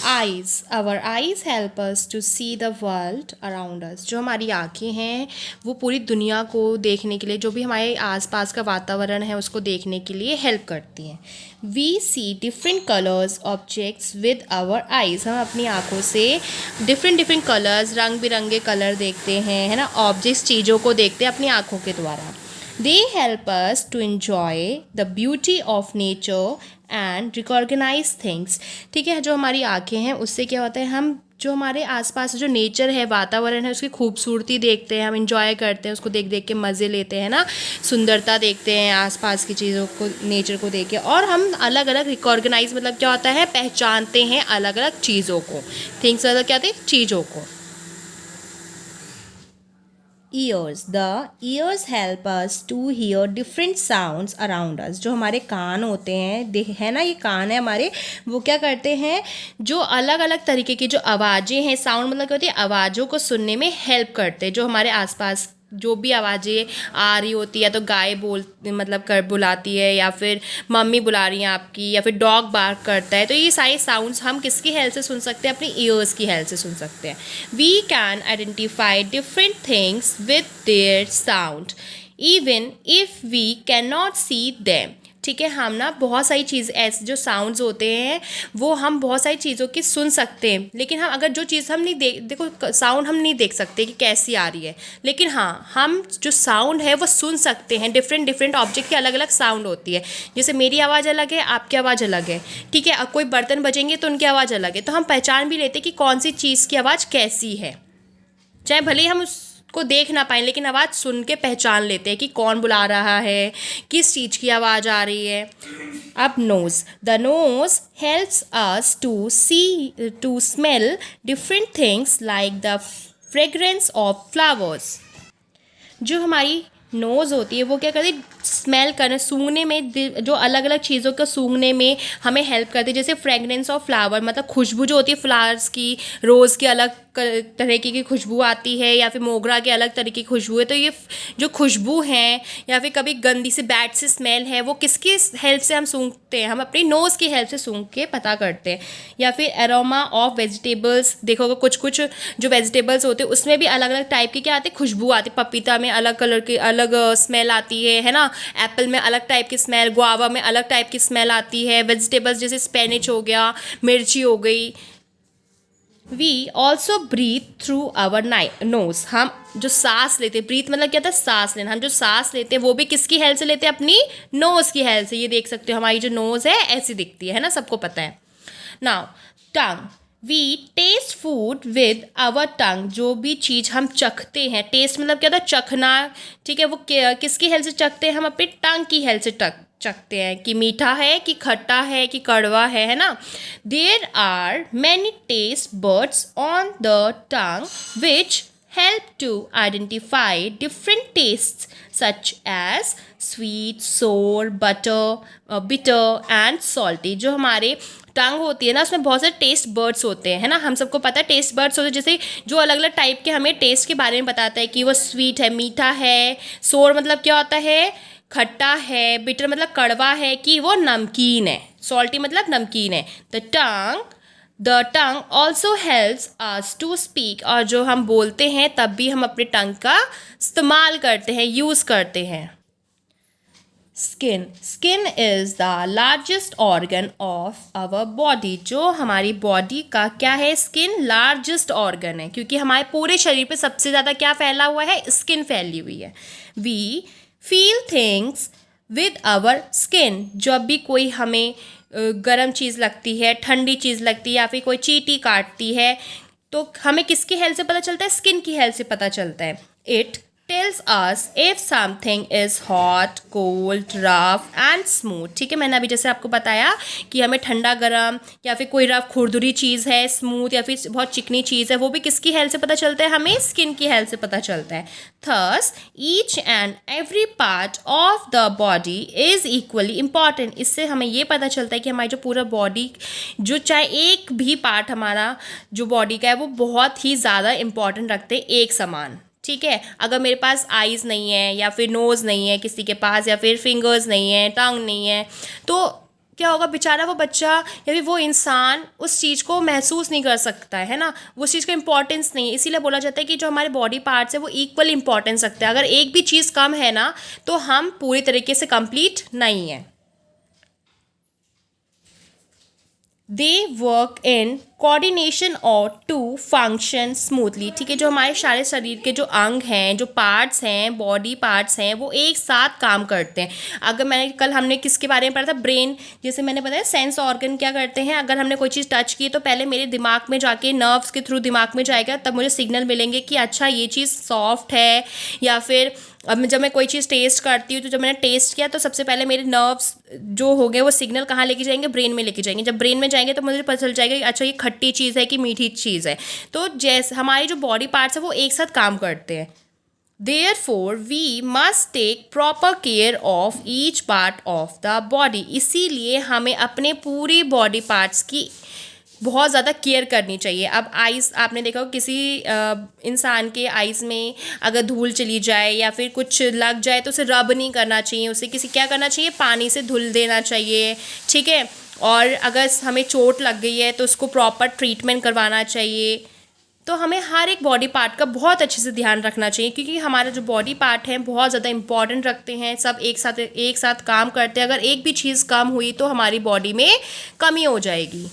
Eyes, our eyes help us to see the world around us. जो हमारी आँखें हैं वो पूरी दुनिया को देखने के लिए, जो भी हमारे आसपास का वातावरण है उसको देखने के लिए हेल्प करती हैं। We see different colours objects with our eyes. हम अपनी आँखों से डिफरेंट डिफरेंट कलर्स, रंग बिरंगे कलर देखते हैं, है ना, ऑब्जेक्ट्स, चीज़ों को देखते हैं अपनी आँखों के द्वारा। They help us to enjoy the beauty of nature and recognize things। ठीक है, जो हमारी आँखें हैं उससे क्या होता है, हम जो हमारे आसपास जो नेचर है, वातावरण है, उसकी खूबसूरती देखते हैं, हम इंजॉय करते हैं, उसको देख देख के मज़े लेते हैं ना, सुंदरता देखते हैं आसपास की चीज़ों को, नेचर को देख के, और हम अलग अलग रिकॉग्नाइज मतलब क्या होता है, पहचानते हैं अलग अलग चीज़ों को। थिंग्स मतलब क्या होते हैं, चीज़ों को। Ears, the ears help us to hear different sounds around us. जो हमारे कान होते हैं, है ना, ये कान है हमारे, वो क्या करते हैं, जो अलग अलग तरीके की जो आवाज़ें हैं, साउंड मतलब क्या होती है, आवाज़ों को सुनने में हेल्प करते हैं। जो हमारे आसपास जो भी आवाज़ें आ रही होती है, तो गाय बोल मतलब कर बुलाती है, या फिर मम्मी बुला रही हैं आपकी, या फिर डॉग बार्क करता है, तो ये सारे साउंड्स हम किसकी हेल्प से सुन सकते हैं, अपनी ईयर्स की हेल्प से सुन सकते हैं। We can identify different things with their sound even if we can not see them. ठीक है, हम ना बहुत सारी चीज़ ऐसे जो साउंड्स होते हैं वो हम बहुत सारी चीज़ों की सुन सकते हैं, लेकिन हम अगर जो चीज़ हम नहीं देखो साउंड हम नहीं देख सकते कि कैसी आ रही है, लेकिन हाँ, हम जो साउंड है वो सुन सकते हैं। डिफरेंट डिफरेंट ऑब्जेक्ट की अलग अलग साउंड होती है, जैसे मेरी आवाज़ अलग है, आपकी आवाज़ अलग है। ठीक है, अब कोई बर्तन बजेंगे तो उनकी आवाज़ अलग है, तो हम पहचान भी लेते हैं कि कौन सी चीज़ की आवाज़ कैसी है, चाहे भले ही हम उसको देख ना पाएँ, लेकिन आवाज़ सुन के पहचान लेते हैं कि कौन बुला रहा है, किस चीज़ की आवाज़ आ रही है। अब nose, the nose helps us to smell different things like the fragrance of flowers. जो हमारी नोज़ होती है वो क्या करती है, स्मेल करने, सूंघने में, जो अलग अलग चीज़ों को सूंघने में हमें हेल्प करती है। जैसे फ्रेगरेंस ऑफ फ्लावर मतलब खुशबू जो होती है फ्लावर्स की, रोज़ की अलग तरीके की खुशबू आती है, या फिर मोगरा की अलग तरीके की खुशबू है, तो ये जो खुशबू हैं, या फिर कभी गंदी से बैड से स्मेल है, वो किसकी हेल्प से हम सूंघते हैं, हम अपनी नोज़ की हेल्प से सूंघ के पता करते हैं। या फिर एरोमा ऑफ वेजिटेबल्स, देखोगे कुछ कुछ जो वेजिटेबल्स होते हैं उसमें भी अलग अलग टाइप की क्या आती है, खुशबू आती है। पपीता में अलग कलर की अलग स्मेल आती है ना, एप्पल में अलग टाइप की स्मेल, गुआवा में अलग टाइप की स्मेल आती है। वेजिटेबल्स जैसे स्पेनिच हो गया, मिर्ची हो गई। We also breathe through our nose. हम जो सांस लेते हैं, ब्रीथ मतलब क्या था, सांस लेना, हम जो सांस लेते हैं वो भी किसकी हेल्प से लेते हैं, अपनी नोज की हेल्प से। ये देख सकते हो हमारी जो नोज है ऐसी दिखती है ना, सबको पता है। Now tongue, we taste food with our tongue. जो भी चीज़ हम चखते हैं, टेस्ट मतलब क्या था, चखना। ठीक है, वो किसकी हेल्प से चखते हैं, हम अपनी टंग की हेल्प से चखते हैं कि मीठा है कि खट्टा है कि कड़वा है ना। There are many taste buds on the tongue which help to identify different tastes such as sweet, sour, bitter and salty। जो हमारे टंग होती है ना उसमें बहुत सारे टेस्ट बर्ड्स होते हैं, है ना, हम सबको पता है टेस्ट बर्ड्स होते हैं, जैसे जो अलग अलग टाइप के हमें टेस्ट के बारे में बताता है कि वो स्वीट है, मीठा है, सोर मतलब क्या होता है, खट्टा है, बिटर मतलब कड़वा है, कि वो नमकीन है, सॉल्टी मतलब नमकीन है। The tongue also helps us to speak. और जो हम बोलते हैं तब भी हम अपने टंग का इस्तेमाल करते हैं, यूज़ करते हैं। Skin is the largest organ of our body. जो हमारी बॉडी का क्या है, स्किन लार्जेस्ट ऑर्गन है, क्योंकि हमारे पूरे शरीर पे सबसे ज़्यादा क्या फैला हुआ है, स्किन फैली हुई है। We feel things with our skin. जब भी कोई हमें गर्म चीज़ लगती है, ठंडी चीज़ लगती है, या फिर कोई चींटी काटती है, तो हमें किसकी हेल्प से पता चलता है, स्किन की हेल्प से पता चलता है। It tells us if something is hot, cold, rough and smooth. ठीक है, मैंने अभी जैसे आपको बताया कि हमें ठंडा गर्म, या फिर कोई रफ खुरदुरी चीज़ है, स्मूथ या फिर बहुत चिकनी चीज़ है, वो भी किसकी हेल्प से पता चलता है, हमें स्किन की हेल्प से पता चलता है। Thus each and every part of the body is equally important. इससे हमें ये पता चलता है कि हमारी जो पूरा बॉडी, जो चाहे एक भी पार्ट हमारा जो बॉडी का है वो बहुत ही ज़्यादा इम्पॉर्टेंट रखते हैं, एक समान। ठीक है, अगर मेरे पास आईज़ नहीं है, या फिर नोज़ नहीं है किसी के पास, या फिर फिंगर्स नहीं है, टंग नहीं है, तो क्या होगा, बेचारा वो बच्चा या फिर वो इंसान उस चीज़ को महसूस नहीं कर सकता है ना, वो चीज़ का इंपॉर्टेंस नहीं है। इसीलिए बोला जाता है कि जो हमारे बॉडी पार्ट्स है वो इक्वल इंपॉर्टेंस रखते हैं। अगर एक भी चीज़ कम है ना तो हम पूरी तरीके से कंप्लीट नहीं है। दे वर्क इन कोऑर्डिनेशन और टू फंक्शन स्मूथली। ठीक है, जो हमारे सारे शरीर के जो अंग हैं, जो पार्ट्स हैं, बॉडी पार्ट्स हैं, वो एक साथ काम करते हैं। अगर हमने किसके बारे में पढ़ा था, ब्रेन। जैसे मैंने बताया सेंस ऑर्गन क्या करते हैं, अगर हमने कोई चीज़ टच की तो पहले मेरे दिमाग में जाके नर्व्स के थ्रू दिमाग में जाएगा, तब मुझे सिग्नल मिलेंगे कि अच्छा ये चीज़ सॉफ्ट है। या फिर अब जब मैं कोई चीज़ टेस्ट करती हूँ तो जब मैंने टेस्ट किया तो सबसे पहले मेरे नर्व्स जो हो गए वो सिग्नल कहाँ लेके जाएंगे, ब्रेन में लेके जाएंगे। जब ब्रेन में जाएंगे तो मुझे पता चल जाएगा कि अच्छा ये खट्टी चीज़ है कि मीठी चीज़ है। तो जैसे हमारी जो बॉडी पार्ट्स है वो एक साथ काम करते हैं। Therefore, we must take proper care of each part of the body। इसीलिए हमें अपने पूरी बॉडी पार्ट्स की बहुत ज़्यादा केयर करनी चाहिए। अब आइज़ आपने देखा हो, किसी इंसान के आइज़ में अगर धूल चली जाए या फिर कुछ लग जाए तो उसे रब नहीं करना चाहिए, उसे क्या करना चाहिए, पानी से धुल देना चाहिए। ठीक है, और अगर हमें चोट लग गई है तो उसको प्रॉपर ट्रीटमेंट करवाना चाहिए। तो हमें हर एक बॉडी पार्ट का बहुत अच्छे से ध्यान रखना चाहिए, क्योंकि हमारा जो बॉडी पार्ट है बहुत ज़्यादा इंपॉर्टेंट रखते हैं। सब एक साथ काम करते हैं। अगर एक भी चीज़ कम हुई तो हमारी बॉडी में कमी हो जाएगी।